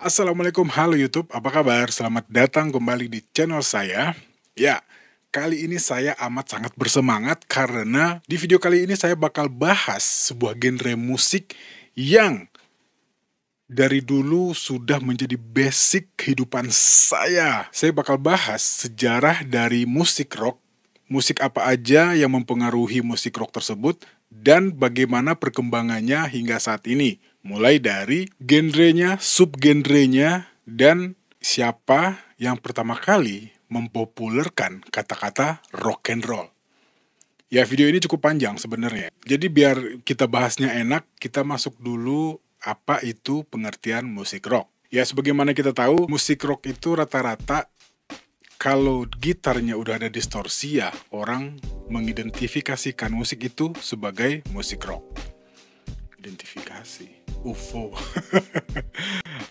Assalamualaikum, halo YouTube, apa kabar? Selamat datang kembali di channel saya. Ya, kali ini saya amat sangat bersemangat karena di video kali ini saya bakal bahas sebuah genre musik yang dari dulu sudah menjadi basic kehidupan saya. Saya bakal bahas sejarah dari musik rock, musik apa aja yang mempengaruhi musik rock tersebut, dan bagaimana perkembangannya hingga saat ini. Mulai dari genrenya, subgenrenya, dan siapa yang pertama kali mempopulerkan kata-kata rock and roll. Ya, video ini cukup panjang sebenarnya. Jadi biar kita bahasnya enak, kita masuk dulu apa itu pengertian musik rock. Ya, sebagaimana kita tahu, musik rock itu rata-rata kalau gitarnya udah ada distorsi ya, orang mengidentifikasikan musik itu sebagai musik rock. Identifikasi, UFO.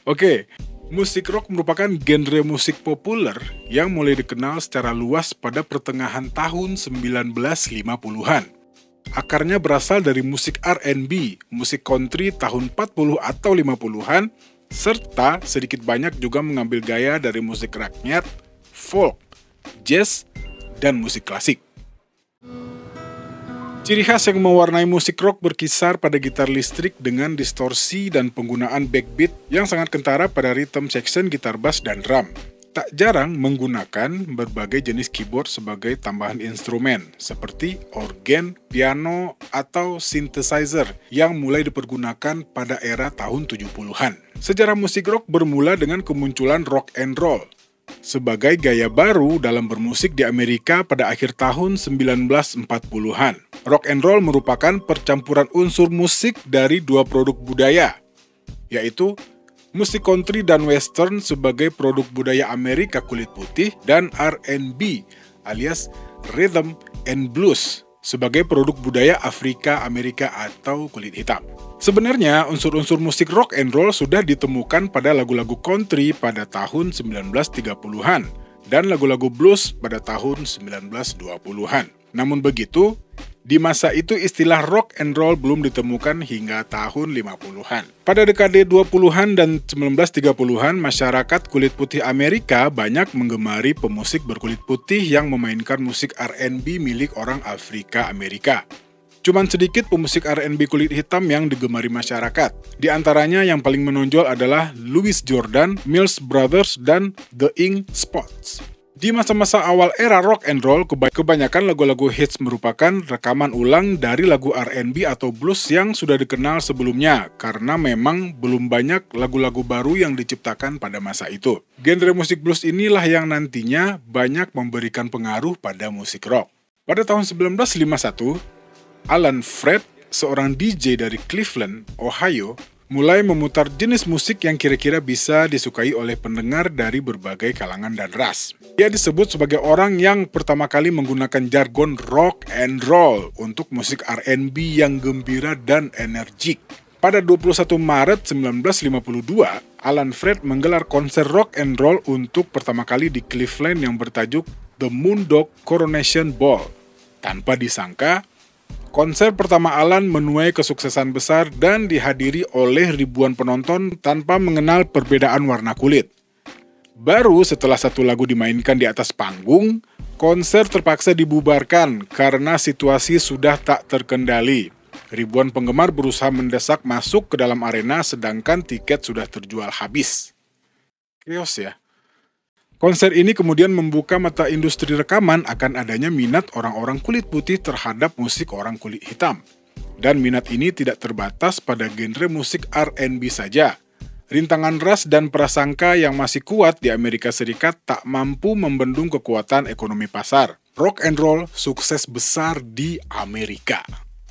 Oke, musik rock merupakan genre musik populer yang mulai dikenal secara luas pada pertengahan tahun 1950-an. Akarnya berasal dari musik R&B, musik country tahun 40 atau 50-an, serta sedikit banyak juga mengambil gaya dari musik rakyat, folk, jazz, dan musik klasik. Ciri khas yang mewarnai musik rock berkisar pada gitar listrik dengan distorsi dan penggunaan backbeat yang sangat kentara pada rhythm section gitar bass dan drum. Tak jarang menggunakan berbagai jenis keyboard sebagai tambahan instrumen, seperti organ, piano, atau synthesizer yang mulai dipergunakan pada era tahun 70-an. Sejarah musik rock bermula dengan kemunculan rock and roll sebagai gaya baru dalam bermusik di Amerika pada akhir tahun 1940-an. Rock and roll merupakan percampuran unsur musik dari dua produk budaya, yaitu musik country dan western sebagai produk budaya Amerika kulit putih, dan R&B alias rhythm and blues sebagai produk budaya Afrika Amerika atau kulit hitam. Sebenarnya unsur-unsur musik rock and roll sudah ditemukan pada lagu-lagu country pada tahun 1930-an dan lagu-lagu blues pada tahun 1920-an. Namun begitu, di masa itu istilah rock and roll belum ditemukan hingga tahun 50-an. Pada dekade 20-an dan 1930-an, masyarakat kulit putih Amerika banyak menggemari pemusik berkulit putih yang memainkan musik R&B milik orang Afrika Amerika. Cuman sedikit pemusik R&B kulit hitam yang digemari masyarakat. Di antaranya yang paling menonjol adalah Louis Jordan, Mills Brothers, dan The Ink Spots. Di masa-masa awal era rock and roll, kebanyakan lagu-lagu hits merupakan rekaman ulang dari lagu R&B atau blues yang sudah dikenal sebelumnya, karena memang belum banyak lagu-lagu baru yang diciptakan pada masa itu. Genre musik blues inilah yang nantinya banyak memberikan pengaruh pada musik rock. Pada tahun 1951, Alan Freed, seorang DJ dari Cleveland, Ohio, mulai memutar jenis musik yang kira-kira bisa disukai oleh pendengar dari berbagai kalangan dan ras. Dia disebut sebagai orang yang pertama kali menggunakan jargon rock and roll untuk musik R&B yang gembira dan energik. Pada 21 Maret 1952, Alan Freed menggelar konser rock and roll untuk pertama kali di Cleveland yang bertajuk The Moondog Coronation Ball. Tanpa disangka, konser pertama Alan menuai kesuksesan besar dan dihadiri oleh ribuan penonton tanpa mengenal perbedaan warna kulit. Baru setelah satu lagu dimainkan di atas panggung, konser terpaksa dibubarkan karena situasi sudah tak terkendali. Ribuan penggemar berusaha mendesak masuk ke dalam arena sedangkan tiket sudah terjual habis. Chaos ya. Konser ini kemudian membuka mata industri rekaman akan adanya minat orang-orang kulit putih terhadap musik orang kulit hitam. Dan minat ini tidak terbatas pada genre musik R&B saja. Rintangan ras dan prasangka yang masih kuat di Amerika Serikat tak mampu membendung kekuatan ekonomi pasar. Rock and roll sukses besar di Amerika.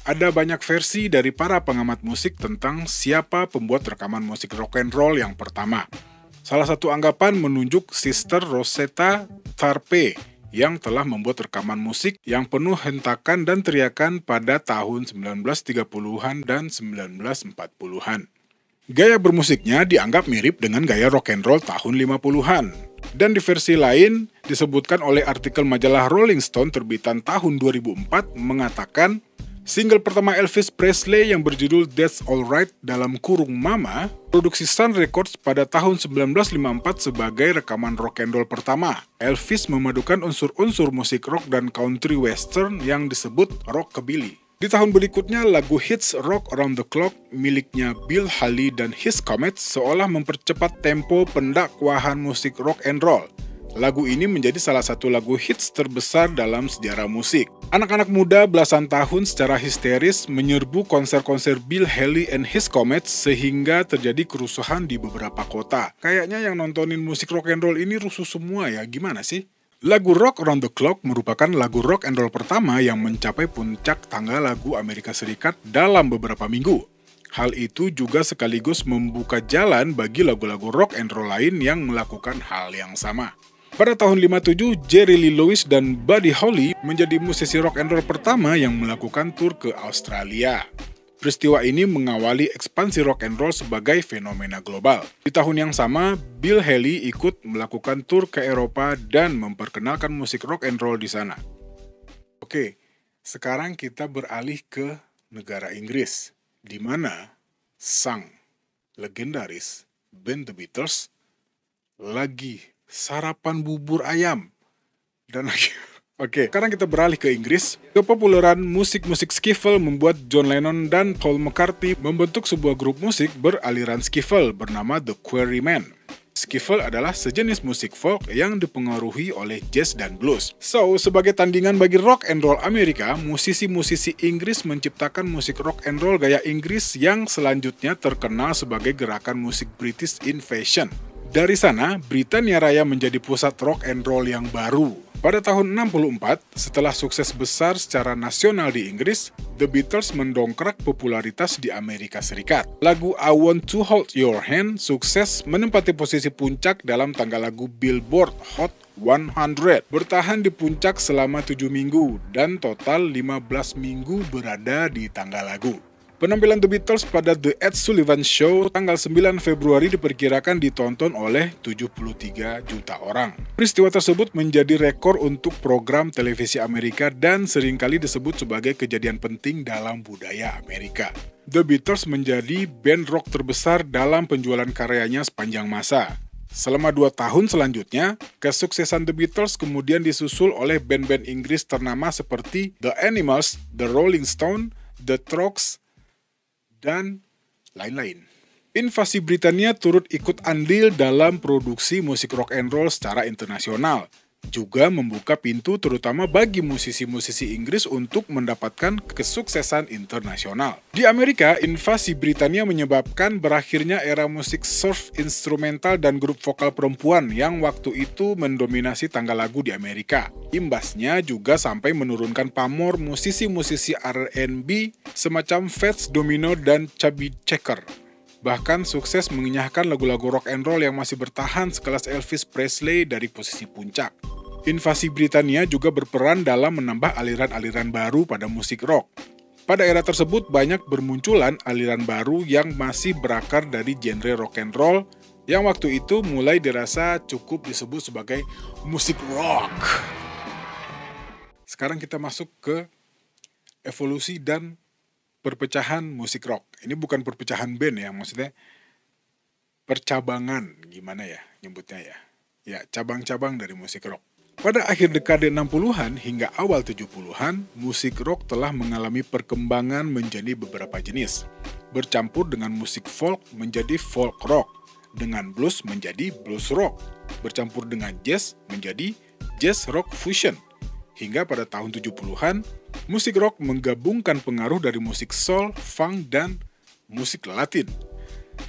Ada banyak versi dari para pengamat musik tentang siapa pembuat rekaman musik rock and roll yang pertama. Salah satu anggapan menunjuk Sister Rosetta Tharpe yang telah membuat rekaman musik yang penuh hentakan dan teriakan pada tahun 1930-an dan 1940-an. Gaya bermusiknya dianggap mirip dengan gaya rock and roll tahun 50-an. Dan di versi lain disebutkan oleh artikel majalah Rolling Stone terbitan tahun 2004 mengatakan Single pertama Elvis Presley yang berjudul That's Alright dalam kurung Mama, produksi Sun Records pada tahun 1954 sebagai rekaman rock and roll pertama. Elvis memadukan unsur-unsur musik rock dan country western yang disebut rockabilly. Di tahun berikutnya, lagu hits Rock Around the Clock miliknya Bill Haley dan His Comets seolah mempercepat tempo pendakwahan musik rock and roll. Lagu ini menjadi salah satu lagu hits terbesar dalam sejarah musik. Anak-anak muda belasan tahun secara histeris menyerbu konser-konser Bill Haley and His Comets sehingga terjadi kerusuhan di beberapa kota. Kayaknya yang nontonin musik rock and roll ini rusuh semua ya, gimana sih? Lagu Rock Around the Clock merupakan lagu rock and roll pertama yang mencapai puncak tangga lagu Amerika Serikat dalam beberapa minggu. Hal itu juga sekaligus membuka jalan bagi lagu-lagu rock and roll lain yang melakukan hal yang sama. Pada tahun 57, Jerry Lee Lewis dan Buddy Holly menjadi musisi rock and roll pertama yang melakukan tur ke Australia. Peristiwa ini mengawali ekspansi rock and roll sebagai fenomena global. Di tahun yang sama, Bill Haley ikut melakukan tur ke Eropa dan memperkenalkan musik rock and roll di sana. Oke, sekarang kita beralih ke negara Inggris, di mana sang legendaris band The Beatles lagi sarapan bubur ayam. Dan Oke, sekarang kita beralih ke Inggris. Kepopuleran musik-musik skiffle membuat John Lennon dan Paul McCartney membentuk sebuah grup musik beraliran skiffle bernama The Quarrymen. Skiffle adalah sejenis musik folk yang dipengaruhi oleh jazz dan blues. So, sebagai tandingan bagi rock and roll Amerika, musisi-musisi Inggris menciptakan musik rock and roll gaya Inggris yang selanjutnya terkenal sebagai gerakan musik British Invasion. Dari sana, Britania Raya menjadi pusat rock and roll yang baru. Pada tahun 64, setelah sukses besar secara nasional di Inggris, The Beatles mendongkrak popularitas di Amerika Serikat. Lagu I Want to Hold Your Hand sukses menempati posisi puncak dalam tangga lagu Billboard Hot 100. Bertahan di puncak selama 7 minggu dan total 15 minggu berada di tangga lagu. Penampilan The Beatles pada The Ed Sullivan Show tanggal 9 Februari diperkirakan ditonton oleh 73 juta orang. Peristiwa tersebut menjadi rekor untuk program televisi Amerika dan seringkali disebut sebagai kejadian penting dalam budaya Amerika. The Beatles menjadi band rock terbesar dalam penjualan karyanya sepanjang masa. Selama 2 tahun selanjutnya, kesuksesan The Beatles kemudian disusul oleh band-band Inggris ternama seperti The Animals, The Rolling Stones, The Strokes, dan lain-lain. Invasi Britania turut ikut andil dalam produksi musik rock and roll secara internasional, juga membuka pintu terutama bagi musisi-musisi Inggris untuk mendapatkan kesuksesan internasional. Di Amerika, invasi Britania menyebabkan berakhirnya era musik surf instrumental dan grup vokal perempuan yang waktu itu mendominasi tangga lagu di Amerika. Imbasnya juga sampai menurunkan pamor musisi-musisi R&B semacam Fats Domino dan Chubby Checker. Bahkan sukses mengenyahkan lagu-lagu rock and roll yang masih bertahan sekelas Elvis Presley dari posisi puncak. Invasi Britania juga berperan dalam menambah aliran-aliran baru pada musik rock. Pada era tersebut banyak bermunculan aliran baru yang masih berakar dari genre rock and roll yang waktu itu mulai dirasa cukup disebut sebagai musik rock. Sekarang kita masuk ke evolusi dan perpecahan musik rock. Ini bukan perpecahan band ya, maksudnya percabangan, gimana ya nyebutnya ya. Ya, cabang-cabang dari musik rock. Pada akhir dekade 60-an hingga awal 70-an, musik rock telah mengalami perkembangan menjadi beberapa jenis. Bercampur dengan musik folk menjadi folk rock, dengan blues menjadi blues rock, bercampur dengan jazz menjadi jazz rock fusion. Hingga pada tahun 70-an, musik rock menggabungkan pengaruh dari musik soul, funk, dan musik Latin.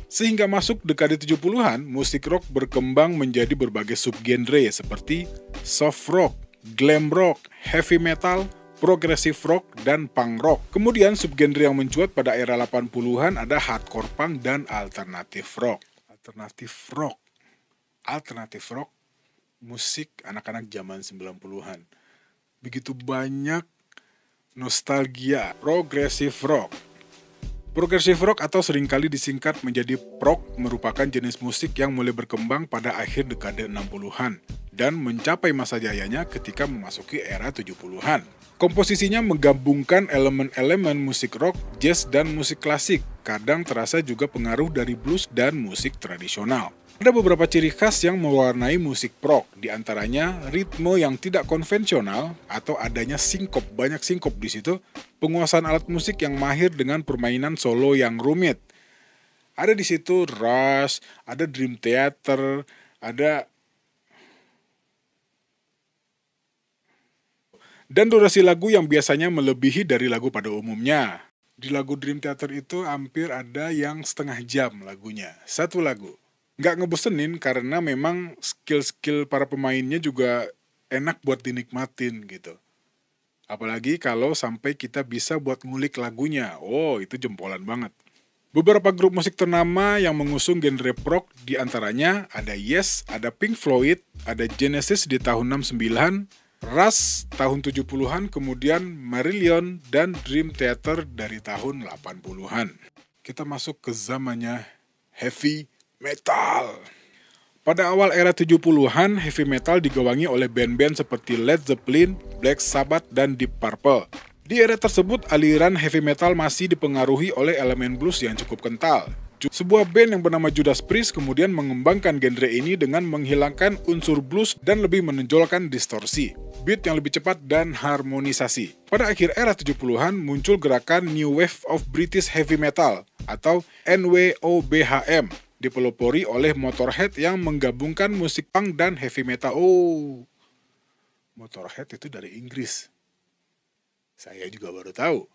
Sehingga masuk dekade 70-an, musik rock berkembang menjadi berbagai subgenre seperti soft rock, glam rock, heavy metal, progressive rock, dan punk rock. Kemudian subgenre yang mencuat pada era 80-an ada hardcore punk dan alternative rock. Alternative rock, musik anak-anak zaman 90-an. Begitu banyak nostalgia. Progressive rock. Progressive rock atau seringkali disingkat menjadi prog merupakan jenis musik yang mulai berkembang pada akhir dekade 60-an. dan mencapai masa jayanya ketika memasuki era 70-an. Komposisinya menggabungkan elemen-elemen musik rock, jazz, dan musik klasik. Kadang terasa juga pengaruh dari blues dan musik tradisional. Ada beberapa ciri khas yang mewarnai musik prog, diantaranya ritme yang tidak konvensional atau adanya sinkop, banyak sinkop di situ, penguasaan alat musik yang mahir dengan permainan solo yang rumit. Ada di situ Rush, ada Dream Theater, dan durasi lagu yang biasanya melebihi dari lagu pada umumnya. Di lagu Dream Theater itu hampir ada yang setengah jam lagunya, satu lagu. Nggak ngebosenin karena memang skill-skill para pemainnya juga enak buat dinikmatin gitu. Apalagi kalau sampai kita bisa buat ngulik lagunya, oh itu jempolan banget. Beberapa grup musik ternama yang mengusung genre prog diantaranya ada Yes, ada Pink Floyd, ada Genesis di tahun 69, Rush tahun 70-an, kemudian Marillion dan Dream Theater dari tahun 80-an. Kita masuk ke zamannya heavy metal. Pada awal era 70-an, heavy metal digawangi oleh band-band seperti Led Zeppelin, Black Sabbath, dan Deep Purple. Di era tersebut, aliran heavy metal masih dipengaruhi oleh elemen blues yang cukup kental. Sebuah band yang bernama Judas Priest kemudian mengembangkan genre ini dengan menghilangkan unsur blues dan lebih menonjolkan distorsi, beat yang lebih cepat, dan harmonisasi. Pada akhir era 70-an, muncul gerakan New Wave of British Heavy Metal atau NWOBHM, dipelopori oleh Motorhead yang menggabungkan musik punk dan heavy metal. Oh, Motorhead itu dari Inggris. Saya juga baru tahu.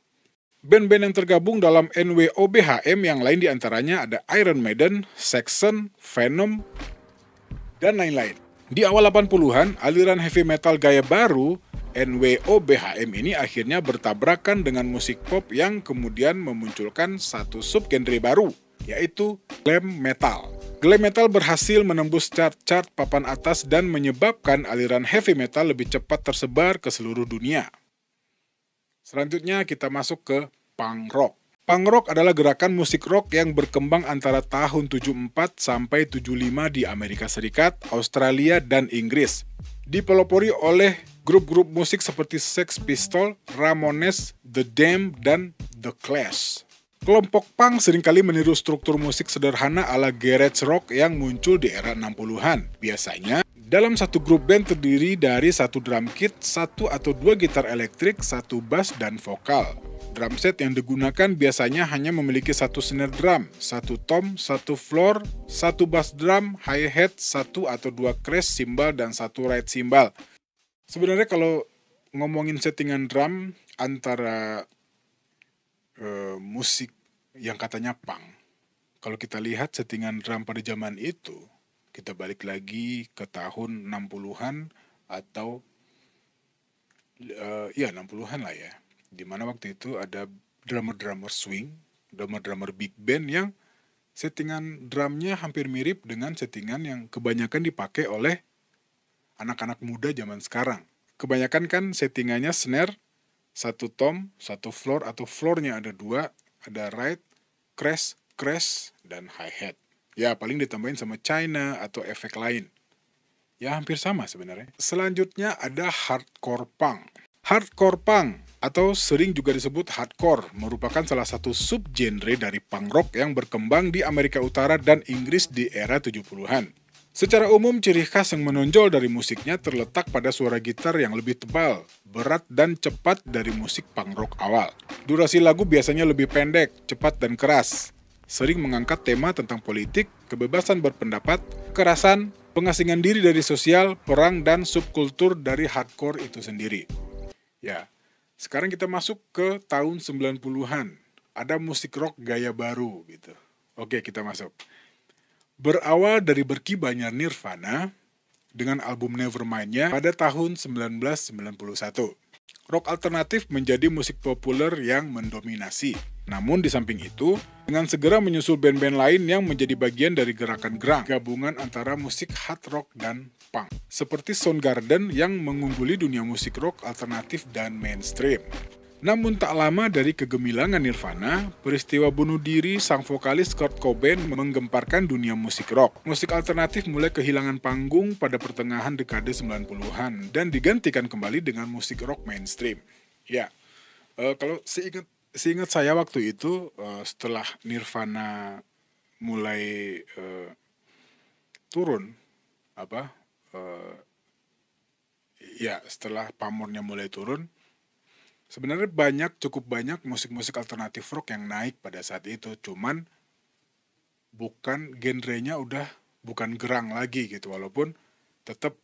Band-band yang tergabung dalam NWOBHM yang lain diantaranya ada Iron Maiden, Saxon, Venom, dan lain-lain. Di awal 80-an, aliran heavy metal gaya baru NWOBHM ini akhirnya bertabrakan dengan musik pop yang kemudian memunculkan satu subgenre baru, yaitu glam metal. Glam metal berhasil menembus chart-chart papan atas dan menyebabkan aliran heavy metal lebih cepat tersebar ke seluruh dunia. Selanjutnya kita masuk ke punk rock. Punk rock adalah gerakan musik rock yang berkembang antara tahun 74 sampai 75 di Amerika Serikat, Australia, dan Inggris. Dipelopori oleh grup-grup musik seperti Sex Pistols, Ramones, The Damned, dan The Clash. Kelompok punk seringkali meniru struktur musik sederhana ala garage rock yang muncul di era 60-an. Biasanya, dalam satu grup band terdiri dari satu drum kit, satu atau dua gitar elektrik, satu bass, dan vokal. Drum set yang digunakan biasanya hanya memiliki satu snare drum, satu tom, satu floor, satu bass drum, hi-hat, satu atau dua crash cymbal, dan satu ride cymbal. Sebenarnya kalau ngomongin settingan drum antara musik yang katanya punk, kalau kita lihat settingan drum pada zaman itu, kita balik lagi ke tahun 60-an atau 60-an lah ya, dimana waktu itu ada drummer-drummer swing, drummer-drummer big band yang settingan drumnya hampir mirip dengan settingan yang kebanyakan dipakai oleh anak-anak muda zaman sekarang. Kebanyakan kan settingannya snare, satu tom, satu floor, atau floornya ada dua, ada ride, crash, dan hi-hat. Ya paling ditambahin sama China atau efek lain. Ya hampir sama sebenarnya. Selanjutnya ada hardcore punk. Hardcore punk atau sering juga disebut hardcore merupakan salah satu subgenre dari punk rock yang berkembang di Amerika Utara dan Inggris di era 70-an. Secara umum, ciri khas yang menonjol dari musiknya terletak pada suara gitar yang lebih tebal, berat, dan cepat dari musik punk rock awal. Durasi lagu biasanya lebih pendek, cepat, dan keras. Sering mengangkat tema tentang politik, kebebasan berpendapat, kekerasan, pengasingan diri dari sosial, perang, dan subkultur dari hardcore itu sendiri. Ya, sekarang kita masuk ke tahun 90-an. Ada musik rock gaya baru gitu. Oke, kita masuk. Berawal dari berkibarnya Nirvana dengan album Nevermind-nya pada tahun 1991. Rock alternatif menjadi musik populer yang mendominasi. Namun di samping itu, dengan segera menyusul band-band lain yang menjadi bagian dari gerakan grunge, gabungan antara musik hard rock dan punk. Seperti Soundgarden yang mengungguli dunia musik rock alternatif dan mainstream. Namun tak lama dari kegemilangan Nirvana, peristiwa bunuh diri sang vokalis Kurt Cobain menggemparkan dunia musik rock. Musik alternatif mulai kehilangan panggung pada pertengahan dekade 90-an dan digantikan kembali dengan musik rock mainstream. Ya, kalau seingat saya waktu itu, setelah Nirvana mulai turun, apa, setelah pamornya mulai turun, sebenarnya cukup banyak musik-musik alternatif rock yang naik pada saat itu, cuman bukan genrenya udah bukan grunge lagi gitu, walaupun tetap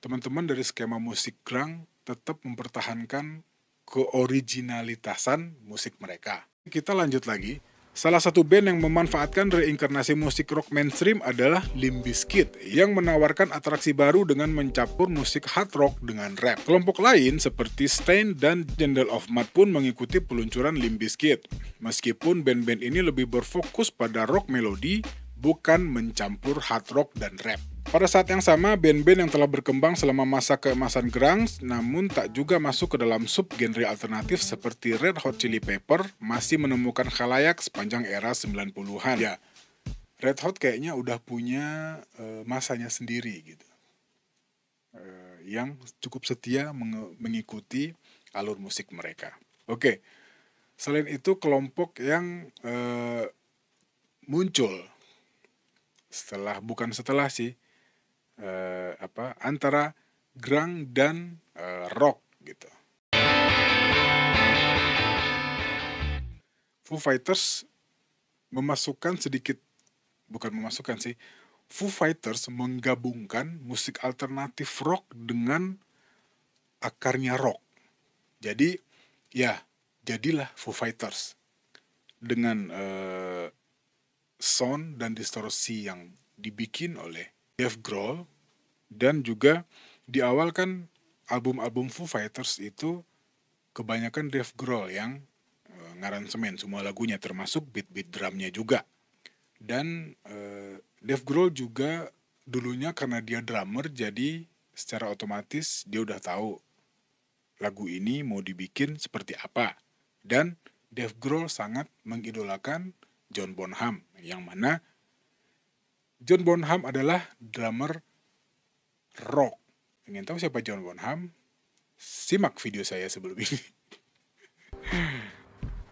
teman-teman dari skema musik grunge tetap mempertahankan keoriginalitasan musik mereka. Kita lanjut lagi. Salah satu band yang memanfaatkan reinkarnasi musik rock mainstream adalah Limp Bizkit yang menawarkan atraksi baru dengan mencampur musik hard rock dengan rap. Kelompok lain seperti Staind dan Candle of Mud pun mengikuti peluncuran Limp Bizkit. Meskipun band-band ini lebih berfokus pada rock melodi, bukan mencampur hard rock dan rap. Pada saat yang sama, band-band yang telah berkembang selama masa keemasan grunge namun tak juga masuk ke dalam sub-genre alternatif seperti Red Hot Chili Pepper masih menemukan khalayak sepanjang era 90-an. Ya, Red Hot kayaknya udah punya masanya sendiri gitu. Yang cukup setia mengikuti alur musik mereka. Oke, selain itu kelompok yang muncul antara grunge dan rock gitu. Foo Fighters Foo Fighters menggabungkan musik alternatif rock dengan akarnya rock. Jadi jadilah Foo Fighters dengan sound dan distorsi yang dibikin oleh Dave Grohl. Dan juga di awal kan album-album Foo Fighters itu kebanyakan Dave Grohl yang ngaransemen semua lagunya, termasuk beat-beat drumnya juga. Dan Dave Grohl juga dulunya karena dia drummer, jadi secara otomatis dia udah tahu lagu ini mau dibikin seperti apa. Dan Dave Grohl sangat mengidolakan John Bonham, yang mana John Bonham adalah drummer rock. Ingin tahu siapa John Bonham? Simak video saya sebelum ini.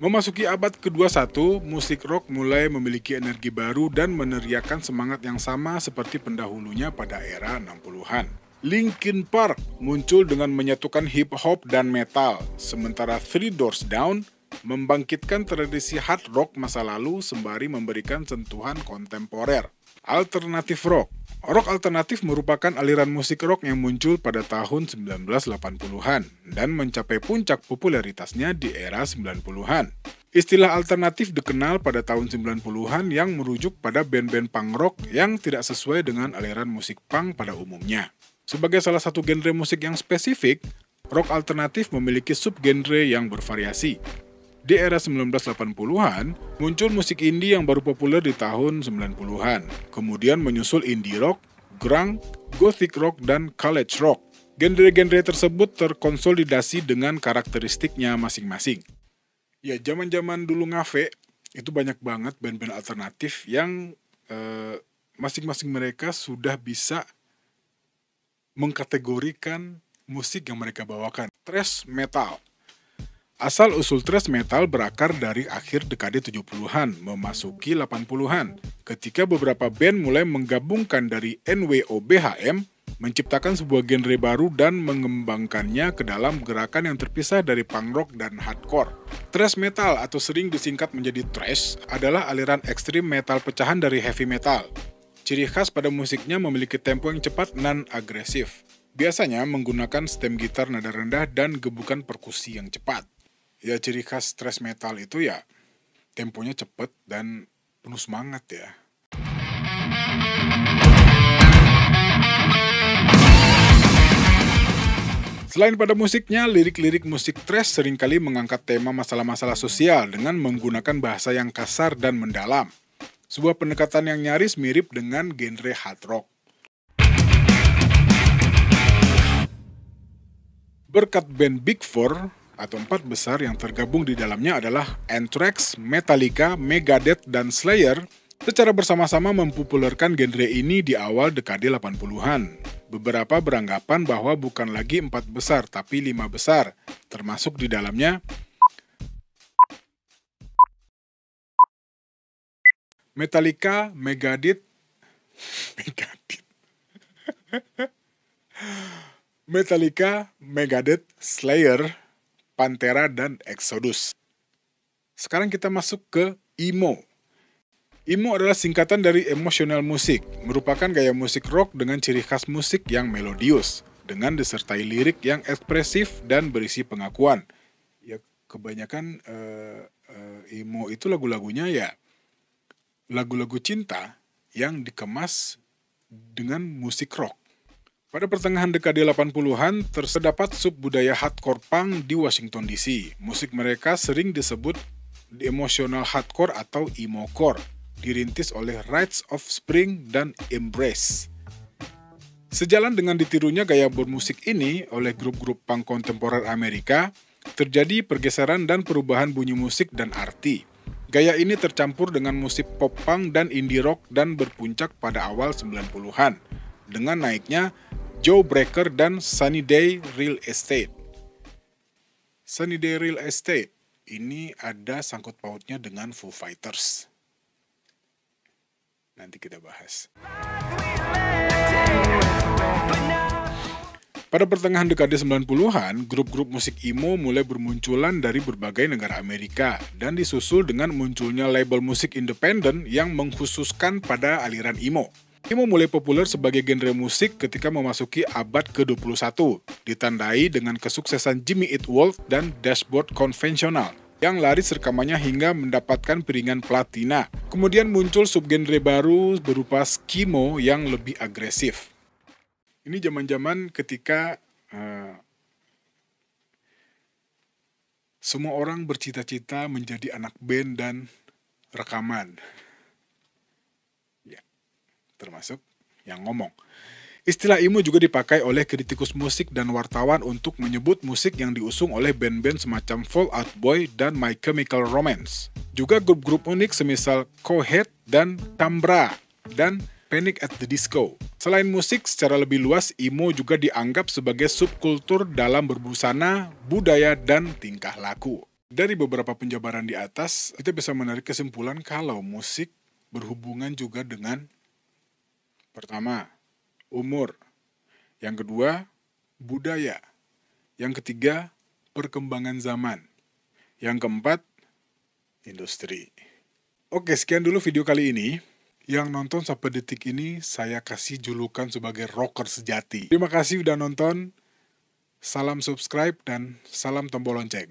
Memasuki abad ke-21, musik rock mulai memiliki energi baru dan meneriakan semangat yang sama seperti pendahulunya pada era 60-an. Linkin Park muncul dengan menyatukan hip hop dan metal, sementara Three Doors Down membangkitkan tradisi hard rock masa lalu sembari memberikan sentuhan kontemporer. Alternatif rock. Rock alternatif merupakan aliran musik rock yang muncul pada tahun 1980-an dan mencapai puncak popularitasnya di era 90-an. Istilah alternatif dikenal pada tahun 90-an yang merujuk pada band-band punk rock yang tidak sesuai dengan aliran musik punk pada umumnya. Sebagai salah satu genre musik yang spesifik, rock alternatif memiliki subgenre yang bervariasi. Di era 1980-an, muncul musik indie yang baru populer di tahun 90-an. Kemudian menyusul indie rock, grunge, gothic rock, dan college rock. Genre-genre tersebut terkonsolidasi dengan karakteristiknya masing-masing. Ya, zaman-zaman dulu ngafe, itu banyak banget band-band alternatif yang masing-masing mereka sudah bisa mengkategorikan musik yang mereka bawakan. Thrash metal. Asal-usul thrash metal berakar dari akhir dekade 70-an memasuki 80-an, ketika beberapa band mulai menggabungkan dari NWOBHM, menciptakan sebuah genre baru dan mengembangkannya ke dalam gerakan yang terpisah dari punk rock dan hardcore. Thrash metal atau sering disingkat menjadi thrash adalah aliran ekstrim metal pecahan dari heavy metal. Ciri khas pada musiknya memiliki tempo yang cepat dan agresif. Biasanya menggunakan stem gitar nada rendah dan gebukan perkusi yang cepat. Ya, ciri khas thrash metal itu ya temponya cepat dan penuh semangat ya. Selain pada musiknya, lirik-lirik musik thrash seringkali mengangkat tema masalah-masalah sosial dengan menggunakan bahasa yang kasar dan mendalam. Sebuah pendekatan yang nyaris mirip dengan genre hard rock. Berkat band Big Four atau 4 besar yang tergabung di dalamnya adalah Anthrax, Metallica, Megadeth, dan Slayer, secara bersama-sama mempopulerkan genre ini di awal dekade 80-an. Beberapa beranggapan bahwa bukan lagi 4 besar, tapi 5 besar, termasuk di dalamnya Metallica, Megadeth, Metallica, Megadeth, Slayer, Pantera, dan Exodus. Sekarang kita masuk ke emo. Emo adalah singkatan dari emotional music, merupakan gaya musik rock dengan ciri khas musik yang melodius, dengan disertai lirik yang ekspresif dan berisi pengakuan. Ya, kebanyakan emo itu lagu-lagunya ya lagu-lagu cinta yang dikemas dengan musik rock. Pada pertengahan dekade 80-an, terdapat subbudaya hardcore punk di Washington DC. Musik mereka sering disebut emotional hardcore atau emo-core, dirintis oleh Rites of Spring dan Embrace. Sejalan dengan ditirunya gaya bermusik ini oleh grup-grup punk kontemporer Amerika, terjadi pergeseran dan perubahan bunyi musik dan arti. Gaya ini tercampur dengan musik pop punk dan indie rock dan berpuncak pada awal 90-an, dengan naiknya Joe Brecker dan Sunny Day Real Estate. Sunny Day Real Estate ini ada sangkut pautnya dengan Foo Fighters. Nanti kita bahas. Pada pertengahan dekade 90-an, grup-grup musik emo mulai bermunculan dari berbagai negara Amerika dan disusul dengan munculnya label musik independen yang mengkhususkan pada aliran emo. Emo mulai populer sebagai genre musik ketika memasuki abad ke-21, ditandai dengan kesuksesan Jimmy Eat World dan Dashboard Konvensional, yang laris rekamannya hingga mendapatkan piringan platina. Kemudian muncul subgenre baru berupa skimo yang lebih agresif. Ini zaman-zaman ketika semua orang bercita-cita menjadi anak band dan rekaman. Termasuk yang ngomong. Istilah emo juga dipakai oleh kritikus musik dan wartawan untuk menyebut musik yang diusung oleh band-band semacam Fall Out Boy dan My Chemical Romance. Juga grup-grup unik semisal Coheed dan Tambra dan Panic at the Disco. Selain musik, secara lebih luas, emo juga dianggap sebagai subkultur dalam berbusana, budaya, dan tingkah laku. Dari beberapa penjabaran di atas, kita bisa menarik kesimpulan kalau musik berhubungan juga dengan pertama, umur. Yang kedua, budaya. Yang ketiga, perkembangan zaman. Yang keempat, industri. Oke, sekian dulu video kali ini. Yang nonton sampai detik ini, saya kasih julukan sebagai rocker sejati. Terima kasih udah nonton. Salam subscribe dan salam tombol lonceng.